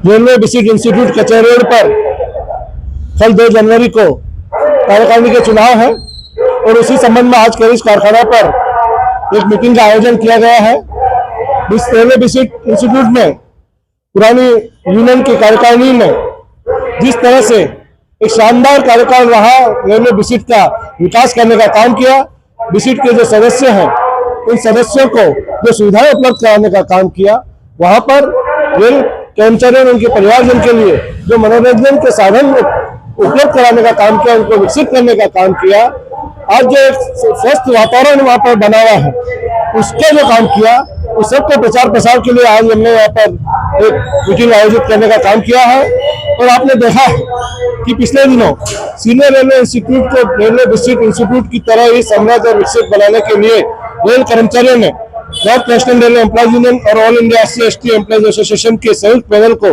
Railway visit institute कचहरी road पर कल 2 जनवरी को कार्यकारिणी के चुनाव है और उसी संबंध में आज कैरिज कारखाना पर एक मीटिंग का आयोजन किया गया है। इस रेलवे विजिट इंस्टीट्यूट में पुरानी यूनियन की कार्यकारिणी ने जिस तरह से एक शानदार कार्यकाल रहा, रेलवे विजिट का विकास करने का काम किया, विजिट के जो सदस्य हैं उन सदस्यों को जो सुविधाएं उपलब्ध कराने का काम किया, वहां पर रेल कर्मचारियों और उनके परिवारजन के लिए जो मनोरंजन के साधन उपलब्ध कराने का काम किया, उनको विकसित करने का काम किया। आज जो एक स्वस्थ वातावरण वहां पर बना हुआ है, उसका जो काम किया, उस सबके प्रचार प्रसार के लिए आज हमने यहाँ पर एक मीटिंग आयोजित करने का काम किया है। और आपने देखा है कि पिछले दिनों सीनियर रेलवे इंस्टीट्यूट को रेलवे विजिट इंस्टीट्यूट की तरह ही समृद्ध और विकसित बनाने के लिए रेल कर्मचारियों ने North Western Railway Employees Union और All India SC/ST Employees Association के संयुक्त पैनल को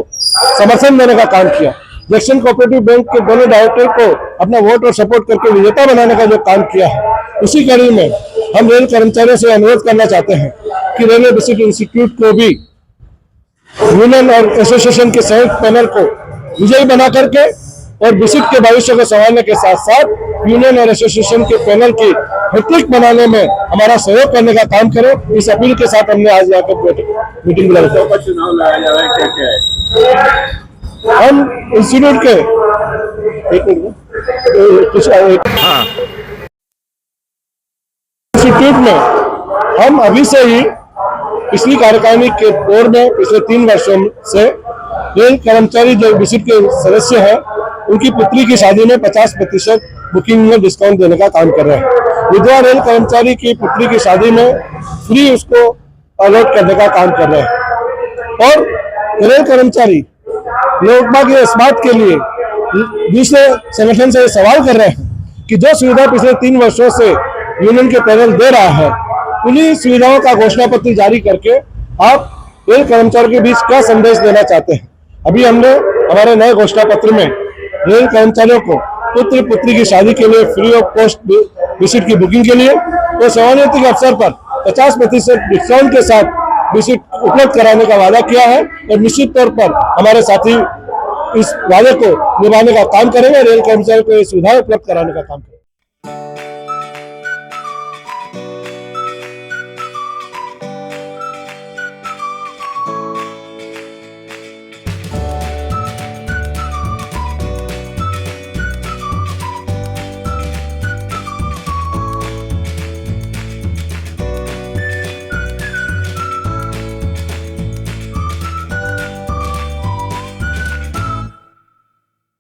समर्थन देने का काम किया। जैक्सन कोऑपरेटिव बैंक के दोनों डायरेक्टर को अपना वोट और सपोर्ट करके विजेता बनाने का जो काम किया है, उसी कड़ी में हम रेल कर्मचारियों से अनुरोध करना चाहते हैं कि रेलवे विजिट इंस्टीट्यूट को भी यूनियन और एसोसिएशन के संयुक्त पैनल को विजयी बना करके और विजिट के भविष्य को संभालने के साथ साथ यूनियन और एसोसिएशन के पैनल की हैट्रिक बनाने में हमारा सहयोग करने का काम करें। इस अपील के साथ हमने आज यहाँ पर मीटिंग बुलाई है। चुनाव लाया जा रहा है, क्या है? हम इंस्टीट्यूट के इंस्टीट्यूट में हम अभी से ही पिछली कार्यकारिणी के दौर में पिछले 3 वर्षों से रेल कर्मचारी जो विजिट के सदस्य हैं, उनकी पुत्री की शादी में 50% बुकिंग में डिस्काउंट देने का काम कर रहे हैं। विधवा रेल कर्मचारी की पुत्री की शादी में फ्री उसको अलॉट करने का काम कर रहे हैं। और रेल कर्मचारी लोकसभा के इस बात के लिए दूसरे संगठन से सवाल कर रहे हैं कि जो सुविधा पिछले 3 वर्षों से यूनियन के पैनल दे रहा है, उन्हीं सुविधाओं का घोषणा पत्र जारी करके आप रेल कर्मचारियों के बीच क्या संदेश देना चाहते हैं। अभी हमने हमारे नए घोषणा पत्र में रेल कर्मचारियों को पुत्र पुत्री की शादी के लिए फ्री ऑफ कॉस्ट विजिट की बुकिंग के लिए तो सेवानिवृत्ति के अवसर पर 50% डिस्काउंट के साथ विजिट उपलब्ध कराने का वादा किया है और निश्चित तौर पर हमारे साथी इस वादे को निभाने का काम करेंगे, रेल कर्मचारियों को ये सुविधा उपलब्ध कराने का काम करेंगे।